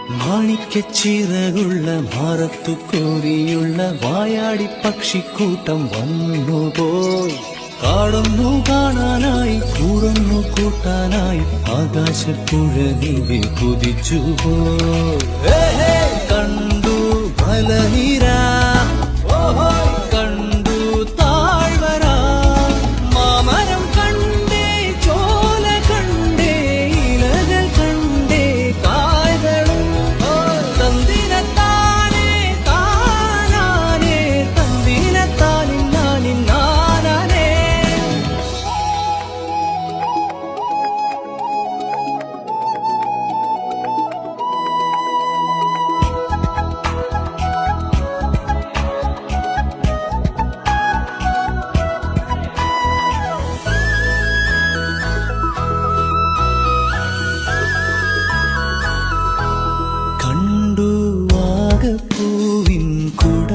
മാണിക്കച്ചിറകുള്ള മാറത്തു കോരിയുള്ള വായാടി പക്ഷിക്കൂട്ടം വന്നുപോയി. കാടൊന്നു കാണാനായി കൂടൊന്നു കൂട്ടാനായി ആകാശപ്പുഴ നീവി കുതിച്ചുപോയി. കണ്ടു മലനിര, കണ്ടു താഴ്വര, മാമരം കണ്ടേ, ചോല കണ്ടേ, ഇലകൾ കണ്ടേ, കായകളും തന്തിരത്താനേ താനാനേ, തന്തിരത്താനിന്നാനിന്നാനേ. കണ്ടു വാഗപ്പൂവിൻ കുട,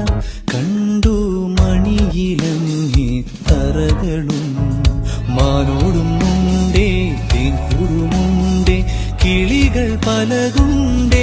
കണ്ടു മണിയിലങ്ങി തറകളും, മാനോടും മുണ്ടേ തേൻകൂടുമുണ്ടേ, കിളികൾ പലതുണ്ടേ.